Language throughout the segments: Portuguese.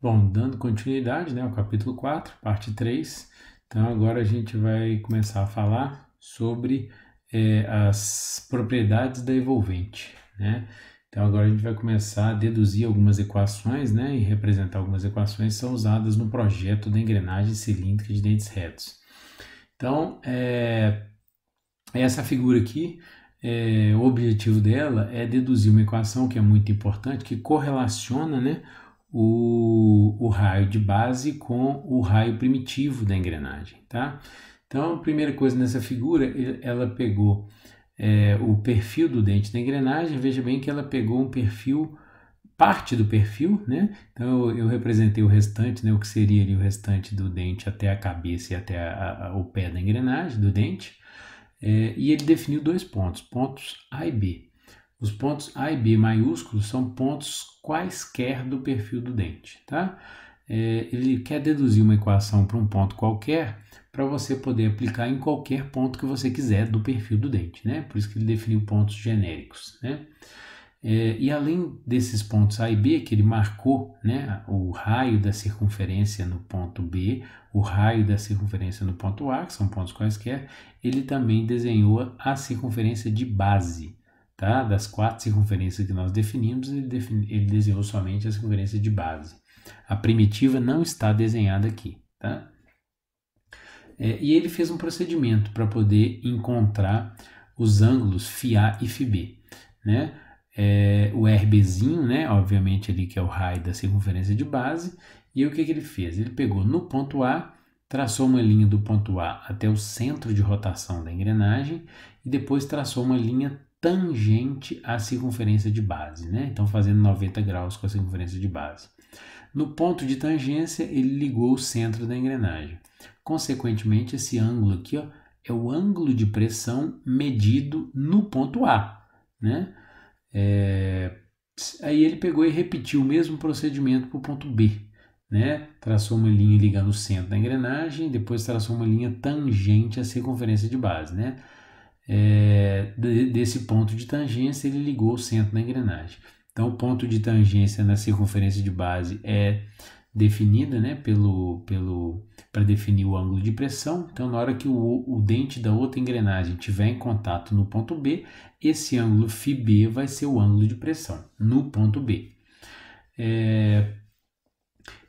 Bom, dando continuidade, né, ao capítulo 4, parte 3. Então agora a gente vai começar a falar sobre as propriedades da evolvente, né? Então agora a gente vai começar a deduzir algumas equações, né, e representar algumas equações que são usadas no projeto da engrenagem cilíndrica de dentes retos. Então, essa figura aqui, o objetivo dela é deduzir uma equação que é muito importante, que correlaciona, né, o raio de base com o raio primitivo da engrenagem, tá? Então, a primeira coisa nessa figura, ela pegou o perfil do dente da engrenagem. Veja bem que ela pegou um perfil, parte do perfil, né? Então, eu representei o restante, né, o que seria ali o restante do dente até a cabeça e até o pé da engrenagem, do dente. E ele definiu dois pontos, pontos A e B. Os pontos A e B maiúsculos são pontos quaisquer do perfil do dente, tá? Ele quer deduzir uma equação para um ponto qualquer para você poder aplicar em qualquer ponto que você quiser do perfil do dente, né? Por isso que ele definiu pontos genéricos, né? E além desses pontos A e B, que ele marcou, né, o raio da circunferência no ponto B, o raio da circunferência no ponto A, que são pontos quaisquer, ele também desenhou a circunferência de base. Tá? Das 4 circunferências que nós definimos, ele desenhou somente a circunferência de base. A primitiva não está desenhada aqui. Tá? E ele fez um procedimento para poder encontrar os ângulos φA e φB, né? O RBzinho, né? Obviamente ali que é o raio da circunferência de base. E o que ele fez? Ele pegou no ponto A, traçou uma linha do ponto A até o centro de rotação da engrenagem e depois traçou uma linha tangente à circunferência de base, né? Então fazendo 90 graus com a circunferência de base. No ponto de tangência, ele ligou o centro da engrenagem. Consequentemente, esse ângulo aqui, ó, é o ângulo de pressão medido no ponto A, né? Aí ele pegou e repetiu o mesmo procedimento para o ponto B, né? Traçou uma linha ligando o centro da engrenagem, depois traçou uma linha tangente à circunferência de base, né? Desse ponto de tangência ele ligou o centro da engrenagem. Então o ponto de tangência na circunferência de base é definida, né, para definir o ângulo de pressão. Então, na hora que o dente da outra engrenagem estiver em contato no ponto B, esse ângulo φB vai ser o ângulo de pressão no ponto B.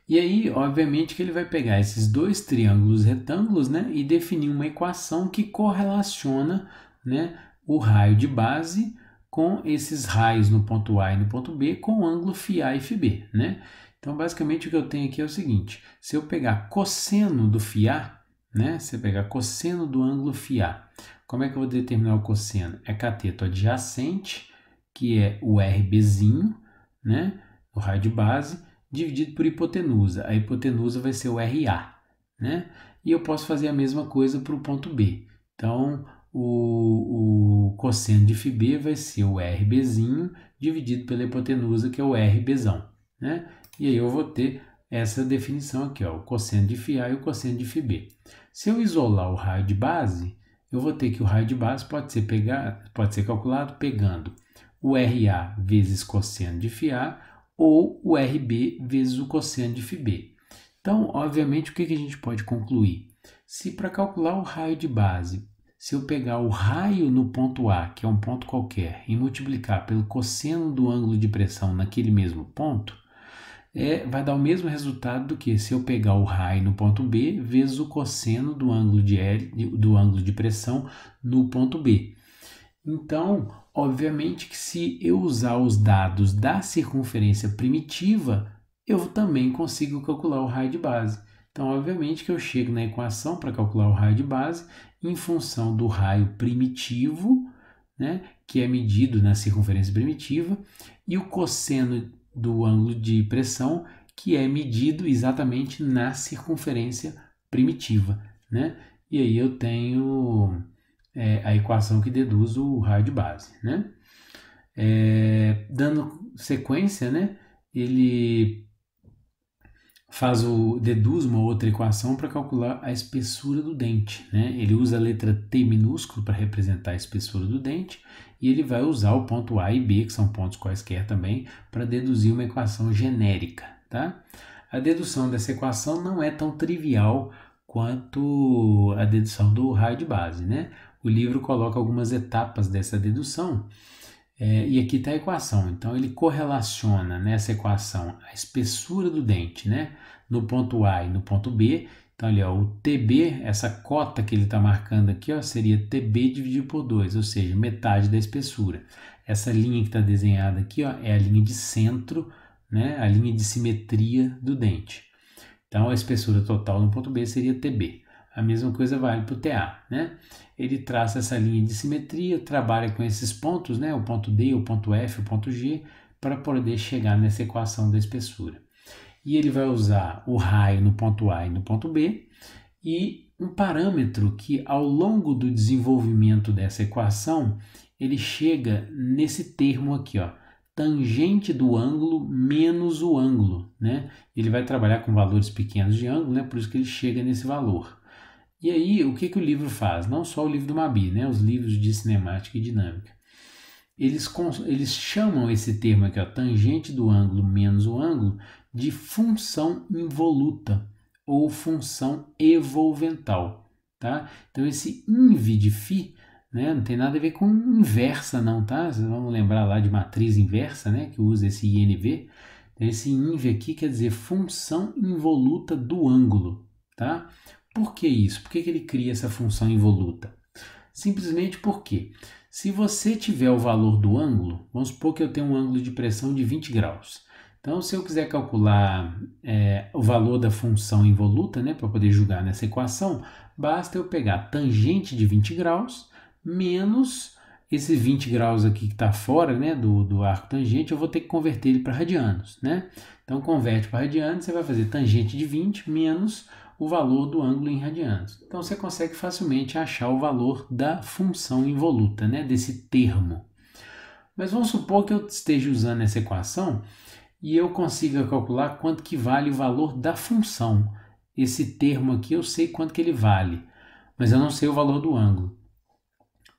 E aí, obviamente, que ele vai pegar esses dois triângulos retângulos, né, e definir uma equação que correlaciona, né, o raio de base com esses raios no ponto A e no ponto B com o ângulo φA e φB, né? Então, basicamente, o que eu tenho aqui é o seguinte: se eu pegar cosseno do φA, né, se eu pegar cosseno do ângulo φA, como é que eu vou determinar o cosseno? É cateto adjacente, que é o RBzinho, né, o raio de base, dividido por hipotenusa. A hipotenusa vai ser o RA, né? E eu posso fazer a mesma coisa para o ponto B. Então, o cosseno de φB vai ser o RBzinho dividido pela hipotenusa, que é o RBzão, né? E aí eu vou ter essa definição aqui, ó, o cosseno de φA e o cosseno de φB. Se eu isolar o raio de base, eu vou ter que o raio de base pode ser calculado pegando o RA vezes cosseno de φA ou o RB vezes o cosseno de φB. Então, obviamente, o que a gente pode concluir? Se para calcular o raio de base, se eu pegar o raio no ponto A, que é um ponto qualquer, e multiplicar pelo cosseno do ângulo de pressão naquele mesmo ponto, vai dar o mesmo resultado do que se eu pegar o raio no ponto B vezes o cosseno do ângulo do ângulo de pressão no ponto B. Então, obviamente que se eu usar os dados da circunferência primitiva, eu também consigo calcular o raio de base. Então, obviamente que eu chego na equação para calcular o raio de base em função do raio primitivo, né, que é medido na circunferência primitiva, e o cosseno do ângulo de pressão, que é medido exatamente na circunferência primitiva, né? E aí eu tenho a equação que deduz o raio de base, né? Dando sequência, né? Ele deduz uma outra equação para calcular a espessura do dente, né? Ele usa a letra T minúsculo para representar a espessura do dente e ele vai usar o ponto A e B, que são pontos quaisquer também, para deduzir uma equação genérica, tá? A dedução dessa equação não é tão trivial quanto a dedução do raio de base, né? O livro coloca algumas etapas dessa dedução e aqui está a equação. Então, ele correlaciona nessa equação a espessura do dente, né? No ponto A e no ponto B. Então, ali, ó, o TB, essa cota que ele está marcando aqui, ó, seria TB dividido por 2, ou seja, metade da espessura. Essa linha que está desenhada aqui, ó, é a linha de centro, né? A linha de simetria do dente. Então, a espessura total no ponto B seria TB. A mesma coisa vale para o TA, né? Ele traça essa linha de simetria, trabalha com esses pontos, né? O ponto D, o ponto F, o ponto G, para poder chegar nessa equação da espessura. E ele vai usar o raio no ponto A e no ponto B e um parâmetro que ao longo do desenvolvimento dessa equação ele chega nesse termo aqui, ó, tangente do ângulo menos o ângulo, né? Ele vai trabalhar com valores pequenos de ângulo, né? Por isso que ele chega nesse valor. E aí, o que o livro faz? Não só o livro do Mabi, né? Os livros de cinemática e dinâmica. Eles chamam esse termo aqui, ó, tangente do ângulo menos o ângulo, de função involuta ou função evolvental, tá? Então esse inv de φ, né, não tem nada a ver com inversa não, tá? Vamos lembrar lá de matriz inversa, né, que usa esse INV. Então esse inv aqui quer dizer função involuta do ângulo, tá? Por que isso? Por que ele cria essa função involuta? Simplesmente porque se você tiver o valor do ângulo, vamos supor que eu tenho um ângulo de pressão de 20 graus. Então, se eu quiser calcular o valor da função involuta, né, para poder jogar nessa equação, basta eu pegar a tangente de 20 graus menos esse 20 graus aqui que está fora, né, do arco tangente, eu vou ter que converter ele para radianos, né? Então, converte para radianos, você vai fazer tangente de 20 menos o valor do ângulo em radianos. Então, você consegue facilmente achar o valor da função involuta, né, desse termo. Mas vamos supor que eu esteja usando essa equação e eu consiga calcular quanto que vale o valor da função. Esse termo aqui eu sei quanto que ele vale, mas eu não sei o valor do ângulo.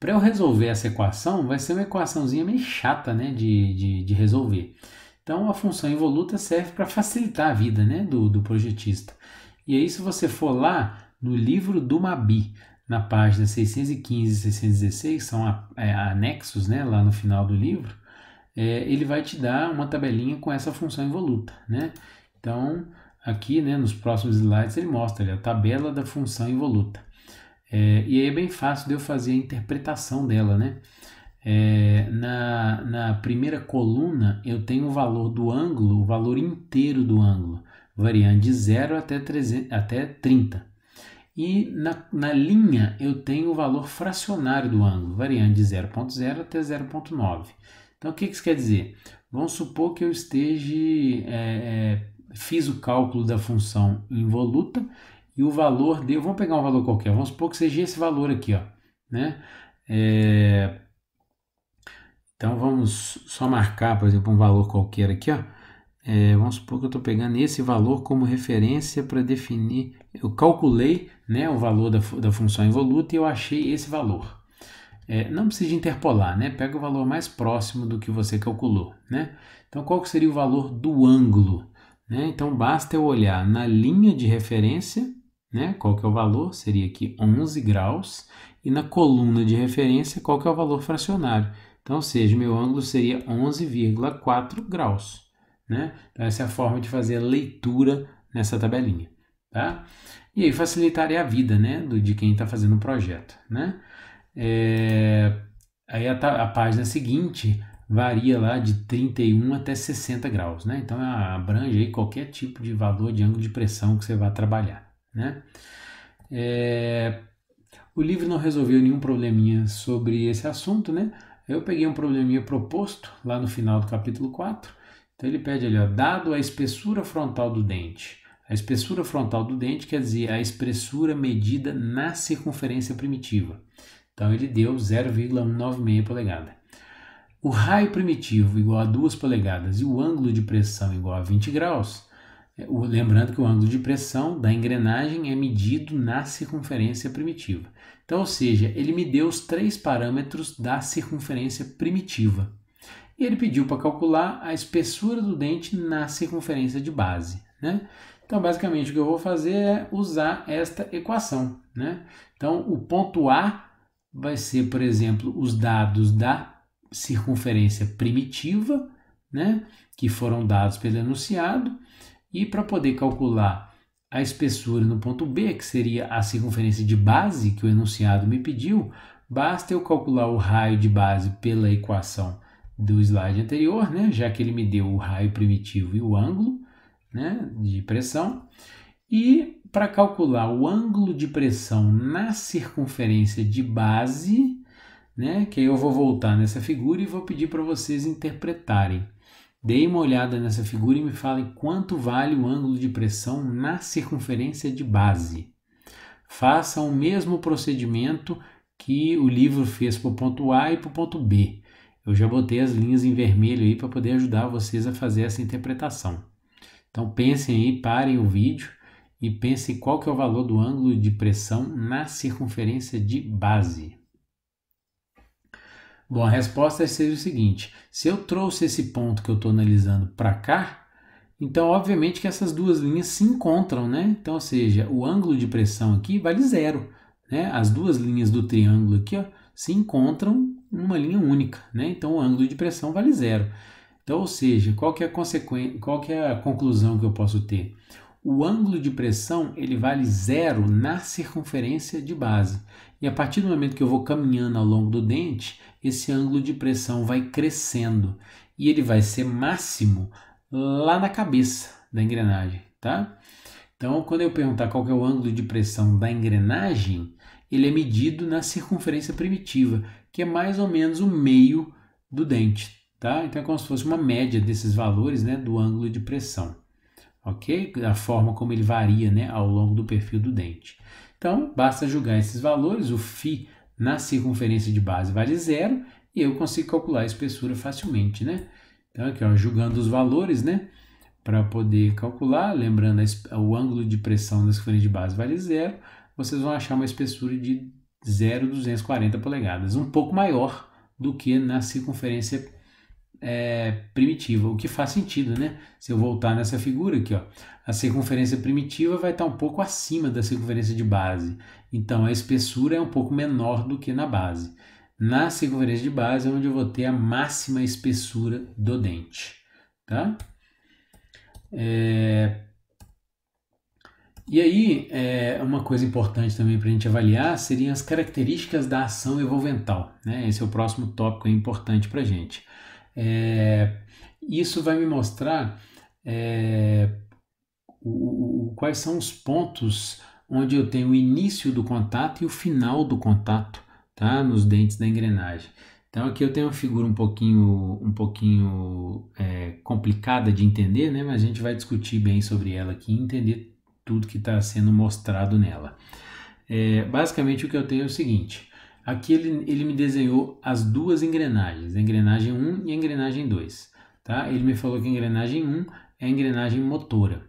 Para eu resolver essa equação, vai ser uma equaçãozinha meio chata, né, de resolver. Então, a função involuta serve para facilitar a vida, né, do projetista. E aí, se você for lá no livro do Mabi, na página 615 e 616, são anexos, né, lá no final do livro, ele vai te dar uma tabelinha com essa função involuta, né? Então, aqui, né, nos próximos slides, ele mostra ali, a tabela da função involuta. E aí é bem fácil de eu fazer a interpretação dela, né? Na primeira coluna, eu tenho o valor do ângulo, o valor inteiro do ângulo, variando de 0 até 30. E na linha, eu tenho o valor fracionário do ângulo, variando de 0,0 até 0,9. Então, o que isso quer dizer? Vamos supor que eu fiz o cálculo da função involuta e o valor dele, vamos pegar um valor qualquer, vamos supor que seja esse valor aqui, ó, né? Então, vamos só marcar, por exemplo, um valor qualquer aqui, ó. Vamos supor que eu estou pegando esse valor como referência para definir, eu calculei, né, o valor da função involuta e eu achei esse valor. Não precisa interpolar, né? Pega o valor mais próximo do que você calculou, né? Então, qual que seria o valor do ângulo? Né? Então, basta eu olhar na linha de referência, né? Qual que é o valor? Seria aqui 11 graus. E na coluna de referência, qual que é o valor fracionário? Então, ou seja, meu ângulo seria 11,4 graus. Né? Então, essa é a forma de fazer a leitura nessa tabelinha. Tá? E aí facilitaria a vida, né, de quem está fazendo o projeto. Né? Aí a página seguinte varia lá de 31 até 60 graus, né? Então abrange aí qualquer tipo de valor de ângulo de pressão que você vai trabalhar, né? O livro não resolveu nenhum probleminha sobre esse assunto, né? Eu peguei um probleminha proposto lá no final do capítulo 4. Então ele pede ali, ó, dado a espessura frontal do dente. A espessura frontal do dente quer dizer a espessura medida na circunferência primitiva. Então, ele deu 0,196 polegada. O raio primitivo igual a 2 polegadas e o ângulo de pressão igual a 20 graus. Lembrando que o ângulo de pressão da engrenagem é medido na circunferência primitiva. Então, ou seja, ele me deu os 3 parâmetros da circunferência primitiva. e ele pediu para calcular a espessura do dente na circunferência de base, né? Então, basicamente, o que eu vou fazer é usar esta equação, né? Então, o ponto A vai ser, por exemplo, os dados da circunferência primitiva, né? Que foram dados pelo enunciado, e para poder calcular a espessura no ponto B, que seria a circunferência de base que o enunciado me pediu, basta eu calcular o raio de base pela equação do slide anterior, né? Já que ele me deu o raio primitivo e o ângulo, né, de pressão. E para calcular o ângulo de pressão na circunferência de base, né, que aí eu vou voltar nessa figura e vou pedir para vocês interpretarem. Deem uma olhada nessa figura e me falem quanto vale o ângulo de pressão na circunferência de base. Façam o mesmo procedimento que o livro fez para o ponto A e para o ponto B. Eu já botei as linhas em vermelho aí para poder ajudar vocês a fazer essa interpretação. Então pensem aí, parem o vídeo e pensem qual que é o valor do ângulo de pressão na circunferência de base. Bom, a resposta seria o seguinte: se eu trouxe esse ponto que eu estou analisando para cá, então obviamente que essas duas linhas se encontram, né? Então, ou seja, o ângulo de pressão aqui vale zero, né? As duas linhas do triângulo aqui, ó, se encontram numa linha única, né? Então o ângulo de pressão vale zero. Então, ou seja, qual que é a consequência, qual que é a conclusão que eu posso ter? O ângulo de pressão ele vale zero na circunferência de base. E a partir do momento que eu vou caminhando ao longo do dente, esse ângulo de pressão vai crescendo e ele vai ser máximo lá na cabeça da engrenagem, tá? Então, quando eu perguntar qual que é o ângulo de pressão da engrenagem, ele é medido na circunferência primitiva, que é mais ou menos o meio do dente, tá? Então é como se fosse uma média desses valores, né, do ângulo de pressão, ok? A forma como ele varia, né, ao longo do perfil do dente. Então, basta julgar esses valores, o φ na circunferência de base vale zero, e eu consigo calcular a espessura facilmente, né? Então aqui, ó, julgando os valores, né, para poder calcular, lembrando o ângulo de pressão da circunferência de base vale zero, vocês vão achar uma espessura de 0,240 polegadas, um pouco maior do que na circunferência primitiva, o que faz sentido, né? Se eu voltar nessa figura aqui, ó, a circunferência primitiva vai estar um pouco acima da circunferência de base, então a espessura é um pouco menor do que na base. Na circunferência de base é onde eu vou ter a máxima espessura do dente, tá? E aí, uma coisa importante também para a gente avaliar seriam as características da ação evolvental, né? Esse é o próximo tópico importante para a gente. Isso vai me mostrar quais são os pontos onde eu tenho o início do contato e o final do contato, tá? Nos dentes da engrenagem. Então aqui eu tenho uma figura um pouquinho complicada de entender, né? Mas a gente vai discutir bem sobre ela aqui e entender tudo que está sendo mostrado nela. Basicamente o que eu tenho é o seguinte: aqui ele me desenhou as duas engrenagens, a engrenagem 1 e a engrenagem 2. Tá? Ele me falou que a engrenagem 1 é a engrenagem motora.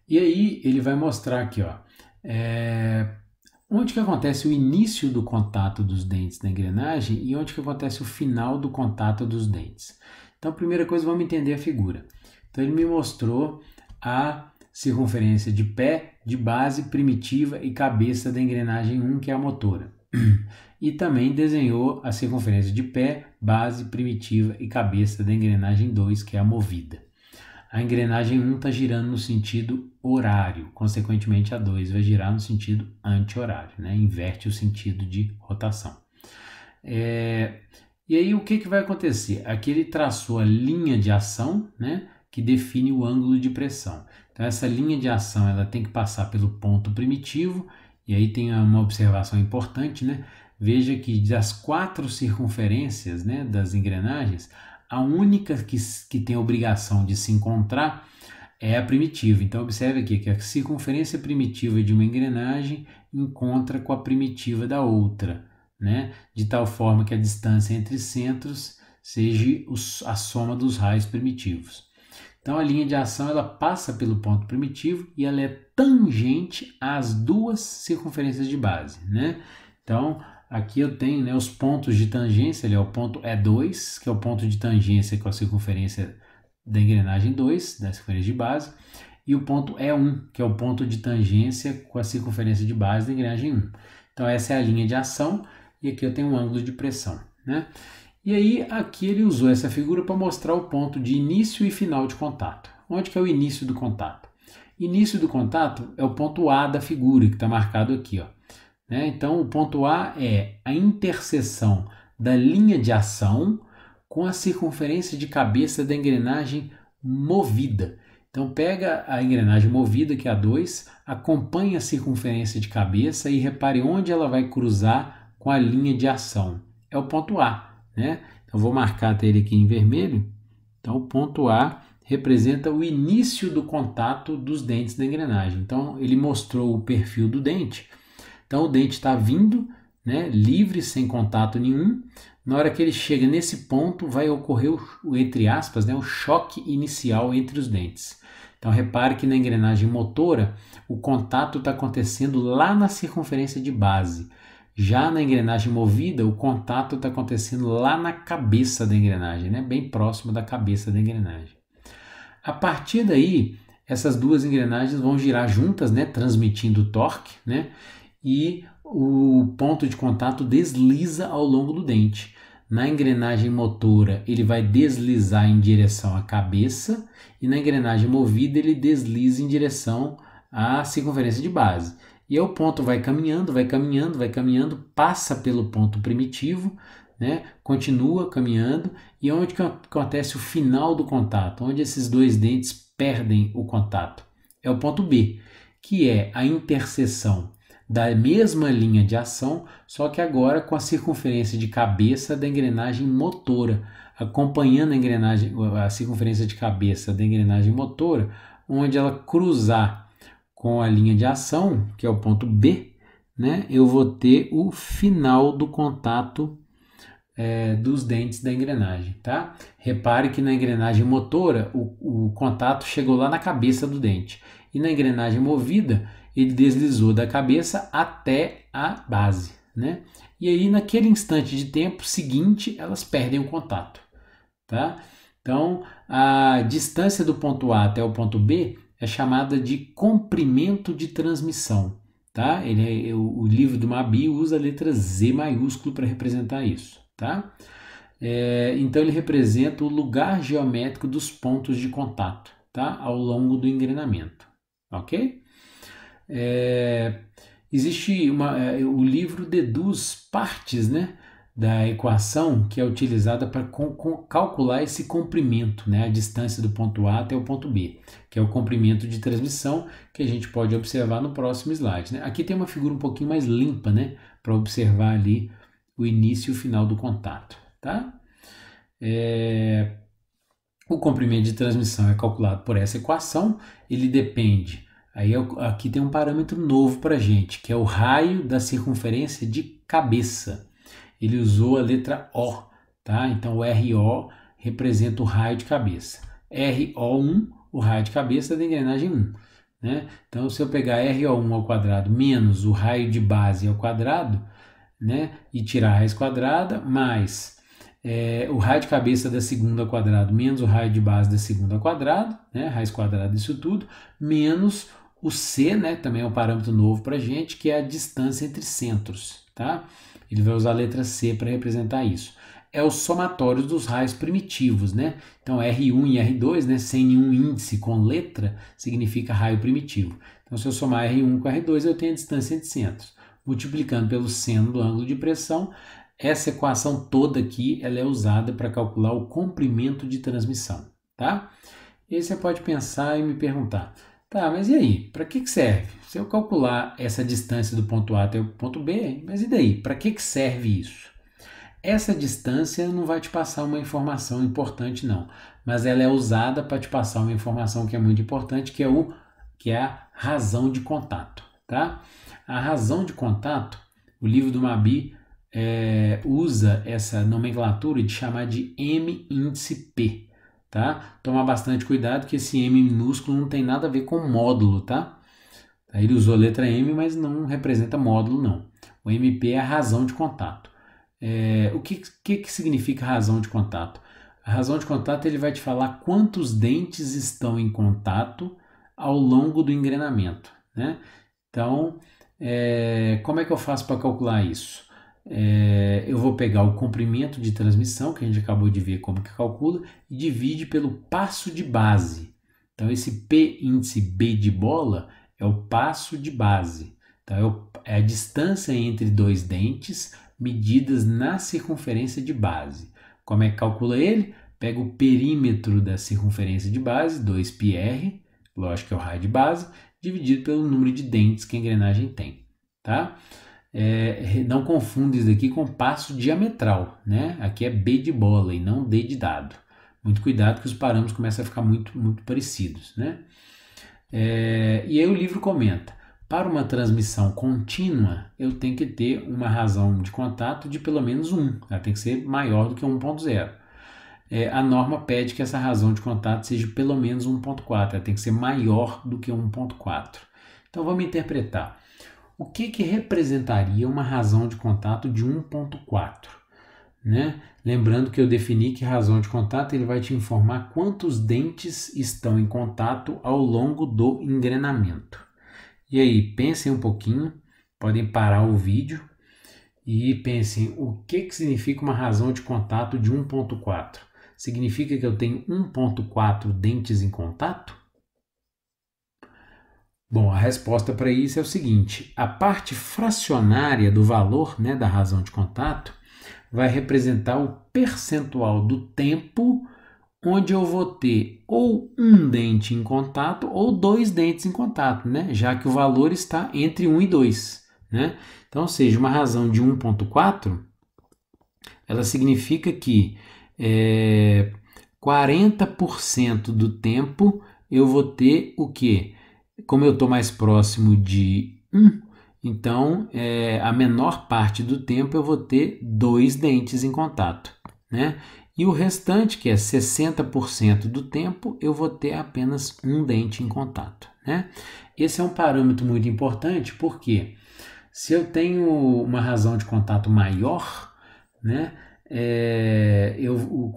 E aí ele vai mostrar aqui, ó, onde que acontece o início do contato dos dentes da engrenagem e onde que acontece o final do contato dos dentes. Então, a primeira coisa, vamos entender a figura. Então, ele me mostrou a circunferência de pé, de base, primitiva e cabeça da engrenagem 1, que é a motora. E também desenhou a circunferência de pé, base, primitiva e cabeça da engrenagem 2, que é a movida. A engrenagem 1 está girando no sentido horário, consequentemente a 2 vai girar no sentido anti-horário, né? Inverte o sentido de rotação. E aí o que vai acontecer? Aqui ele traçou a linha de ação, né, que define o ângulo de pressão. Então essa linha de ação ela tem que passar pelo ponto primitivo, e aí tem uma observação importante, né? Veja que das 4 circunferências, né, das engrenagens, a única que tem a obrigação de se encontrar é a primitiva. Então observe aqui que a circunferência primitiva de uma engrenagem encontra com a primitiva da outra, né? De tal forma que a distância entre centros seja a soma dos raios primitivos. Então a linha de ação ela passa pelo ponto primitivo e ela é tangente às duas circunferências de base, né? Então aqui eu tenho, né, os pontos de tangência, o ponto E2, que é o ponto de tangência com a circunferência da engrenagem 2, da circunferência de base, e o ponto E1, que é o ponto de tangência com a circunferência de base da engrenagem 1. Então essa é a linha de ação, e aqui eu tenho um ângulo de pressão, né? E aí aqui ele usou essa figura para mostrar o ponto de início e final de contato. Onde que é o início do contato? Início do contato é o ponto A da figura, que está marcado aqui, ó. Né? Então, o ponto A é a interseção da linha de ação com a circunferência de cabeça da engrenagem movida. Então, pega a engrenagem movida, que é a 2, acompanha a circunferência de cabeça e repare onde ela vai cruzar com a linha de ação. É o ponto A, né? Então, vou marcar até ele aqui em vermelho. Então, o ponto A representa o início do contato dos dentes da engrenagem. Então, ele mostrou o perfil do dente. Então, o dente está vindo, né, livre, sem contato nenhum. Na hora que ele chega nesse ponto, vai ocorrer entre aspas, né, o choque inicial entre os dentes. Então, repare que na engrenagem motora, o contato está acontecendo lá na circunferência de base. Já na engrenagem movida, o contato está acontecendo lá na cabeça da engrenagem, né, bem próximo da cabeça da engrenagem. A partir daí, essas duas engrenagens vão girar juntas, né, transmitindo torque, né, e o ponto de contato desliza ao longo do dente. Na engrenagem motora, ele vai deslizar em direção à cabeça, e na engrenagem movida, ele desliza em direção à circunferência de base. E aí o ponto vai caminhando, vai caminhando, vai caminhando, passa pelo ponto primitivo, né? Continua caminhando, e onde que acontece o final do contato, onde esses dois dentes perdem o contato? É o ponto B, que é a interseção da mesma linha de ação, só que agora com a circunferência de cabeça da engrenagem motora, acompanhando a circunferência de cabeça da engrenagem motora, onde ela cruzar com a linha de ação, que é o ponto B, né, eu vou ter o final do contato dos dentes da engrenagem, tá? Repare que na engrenagem motora o contato chegou lá na cabeça do dente, e na engrenagem movida ele deslizou da cabeça até a base, né? E aí naquele instante de tempo seguinte elas perdem o contato, tá? Então a distância do ponto A até o ponto B é chamada de comprimento de transmissão, tá? O livro do Mabi usa a letra Z maiúsculo para representar isso, tá? Então ele representa o lugar geométrico dos pontos de contato, tá? Ao longo do engrenamento, ok? O livro deduz partes, né, da equação que é utilizada para calcular esse comprimento, né, a distância do ponto A até o ponto B, que é o comprimento de transmissão, que a gente pode observar no próximo slide, né? Aqui tem uma figura um pouquinho mais limpa, né, para observar ali o início e o final do contato, tá? O comprimento de transmissão é calculado por essa equação, ele depende. Aí aqui tem um parâmetro novo para a gente, que é o raio da circunferência de cabeça. Ele usou a letra O, tá? Então o RO representa o raio de cabeça. RO1, o raio de cabeça da engrenagem 1. Né? Então se eu pegar RO1 ao quadrado menos o raio de base ao quadrado, né, e tirar a raiz quadrada, mais o raio de cabeça da segunda ao quadrado menos o raio de base da segunda ao quadrado, né, raiz quadrada disso tudo, menos o C, né, também é um parâmetro novo para a gente, que é a distância entre centros, tá? Ele vai usar a letra C para representar isso. É o somatório dos raios primitivos, né? Então R1 e R2, né, sem nenhum índice com letra, significa raio primitivo. Então se eu somar R1 com R2, eu tenho a distância entre centros. Multiplicando pelo seno do ângulo de pressão, essa equação toda aqui ela é usada para calcular o comprimento de transmissão, tá? E aí você pode pensar e me perguntar, tá, mas e aí, para que serve? Se eu calcular essa distância do ponto A até o ponto B, mas e daí, para que serve isso? Essa distância não vai te passar uma informação importante não, mas ela é usada para te passar uma informação que é muito importante, que é a razão de contato, tá? A razão de contato, o livro do Mabi usa essa nomenclatura de chamar de M índice P, tá? Toma bastante cuidado que esse M minúsculo não tem nada a ver com módulo, tá? Ele usou a letra M, mas não representa módulo não. O MP é a razão de contato. O que significa razão de contato? A razão de contato ele vai te falar quantos dentes estão em contato ao longo do engrenamento, né? Então, como é que eu faço para calcular isso? Eu vou pegar o comprimento de transmissão, que a gente acabou de ver como que calcula, e divide pelo passo de base. Então, esse P índice B de bola é o passo de base. Então, é a distância entre dois dentes medidas na circunferência de base. Como é que calcula ele? Pega o perímetro da circunferência de base, 2πr, lógico que é o raio de base, dividido pelo número de dentes que a engrenagem tem. Tá? Não confunda isso aqui com passo diametral, né? Aqui é B de bola e não D de dado. Muito cuidado que os parâmetros começam a ficar muito parecidos, né? E aí o livro comenta, para uma transmissão contínua, eu tenho que ter uma razão de contato de pelo menos 1, ela tem que ser maior do que 1.0. A norma pede que essa razão de contato seja pelo menos 1.4, ela tem que ser maior do que 1.4. Então vamos interpretar. O que representaria uma razão de contato de 1.4? Né? Lembrando que eu defini que razão de contato ele vai te informar quantos dentes estão em contato ao longo do engrenamento. E aí, pensem um pouquinho, podem parar o vídeo e pensem o que significa uma razão de contato de 1.4. Significa que eu tenho 1.4 dentes em contato? Bom, a resposta para isso é o seguinte, a parte fracionária do valor, né, da razão de contato vai representar o percentual do tempo onde eu vou ter ou um dente em contato ou dois dentes em contato, né? Já que o valor está entre 1 e 2. Né? Então, ou seja, uma razão de 1.4, ela significa que 40% do tempo eu vou ter o quê? Como eu estou mais próximo de 1, então a menor parte do tempo eu vou ter dois dentes em contato. Né? E o restante, que é 60% do tempo, eu vou ter apenas um dente em contato. Né? Esse é um parâmetro muito importante, porque se eu tenho uma razão de contato maior, né,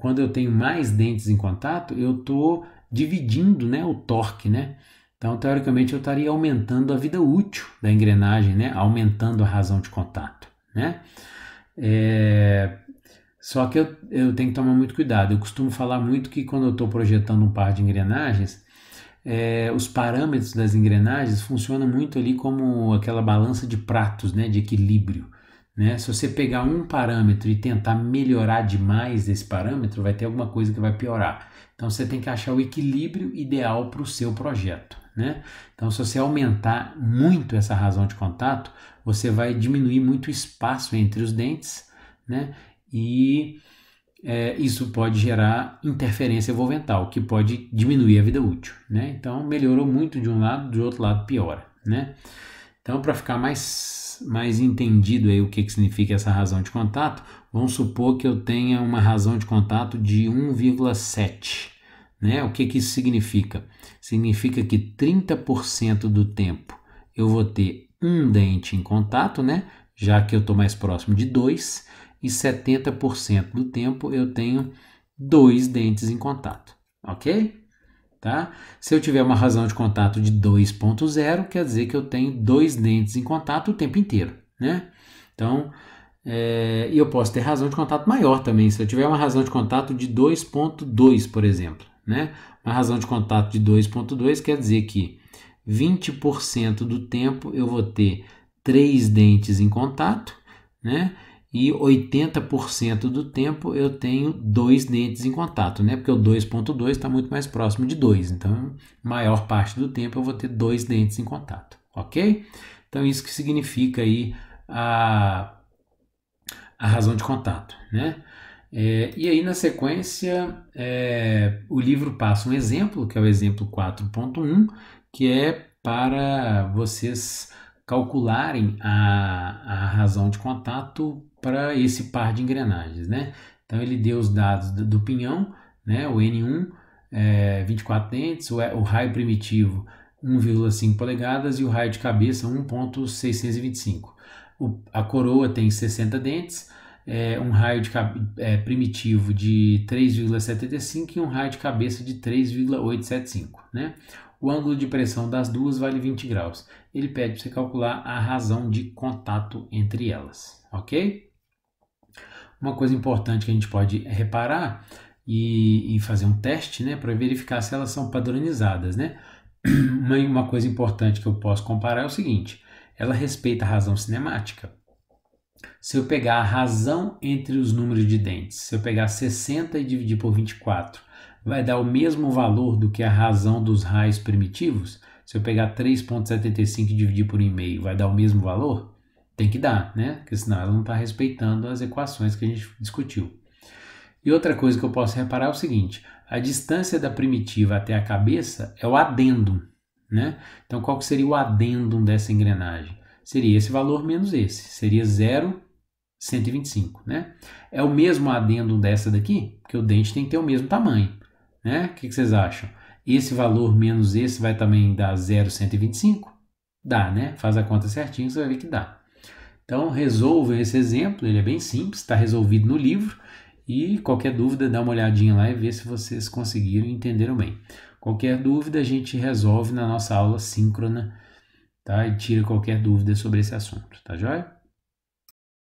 quando eu tenho mais dentes em contato, eu estou dividindo, né, o torque. Né? Então, teoricamente, eu estaria aumentando a vida útil da engrenagem, né, aumentando a razão de contato. Né? Só que eu tenho que tomar muito cuidado. Eu costumo falar muito que quando eu estou projetando um par de engrenagens, os parâmetros das engrenagens funcionam muito ali como aquela balança de pratos, né, de equilíbrio. Né? Se você pegar um parâmetro e tentar melhorar demais esse parâmetro, vai ter alguma coisa que vai piorar. Então você tem que achar o equilíbrio ideal para o seu projeto. Né? Então se você aumentar muito essa razão de contato, você vai diminuir muito o espaço entre os dentes, né? E isso pode gerar interferência volvental, que pode diminuir a vida útil. Né? Então melhorou muito de um lado, do outro lado piora. Né? Então, para ficar mais entendido aí o que significa essa razão de contato, vamos supor que eu tenha uma razão de contato de 1,7. Né? O que isso significa? Significa que 30% do tempo eu vou ter um dente em contato, né? Já que eu estou mais próximo de 2, e 70% do tempo eu tenho dois dentes em contato. Ok? Tá? Se eu tiver uma razão de contato de 2.0, quer dizer que eu tenho dois dentes em contato o tempo inteiro. Né? Então, e eu posso ter razão de contato maior também. Se eu tiver uma razão de contato de 2.2, por exemplo. Né? Uma razão de contato de 2.2 quer dizer que 20% do tempo eu vou ter três dentes em contato, né? E 80% do tempo eu tenho dois dentes em contato, né? Porque o 2.2 está muito mais próximo de 2, então maior parte do tempo eu vou ter dois dentes em contato, ok? Então isso que significa aí a razão de contato, né? E aí na sequência o livro passa um exemplo, que é o exemplo 4.1, que é para vocês calcularem a razão de contato para esse par de engrenagens, né? Então ele deu os dados do pinhão, né? O N1, 24 dentes, o raio primitivo 1,5 polegadas e o raio de cabeça 1,625. A coroa tem 60 dentes, um raio primitivo de 3,75 e um raio de cabeça de 3,875, né? O ângulo de pressão das duas vale 20 graus. Ele pede para você calcular a razão de contato entre elas, ok? Uma coisa importante que a gente pode reparar e fazer um teste, né, para verificar se elas são padronizadas, né? Uma coisa importante que eu posso comparar é o seguinte: ela respeita a razão cinemática. Se eu pegar a razão entre os números de dentes, se eu pegar 60 e dividir por 24, vai dar o mesmo valor do que a razão dos raios primitivos? Se eu pegar 3,75 e dividir por 1,5, vai dar o mesmo valor? Tem que dar, né? Porque senão ela não está respeitando as equações que a gente discutiu. E outra coisa que eu posso reparar é o seguinte: a distância da primitiva até a cabeça é o adendum, né? Então, qual que seria o adendum dessa engrenagem? Seria esse valor menos esse, seria 0,125, né? É o mesmo adendum dessa daqui, porque o dente tem que ter o mesmo tamanho, né? O que vocês acham? Esse valor menos esse vai também dar 0,125? Dá, né? Faz a conta certinho, você vai ver que dá. Então, resolvam esse exemplo, ele é bem simples, está resolvido no livro. E qualquer dúvida, dá uma olhadinha lá e vê se vocês conseguiram e entenderam bem. Qualquer dúvida a gente resolve na nossa aula síncrona, tá? E tira qualquer dúvida sobre esse assunto, tá joia?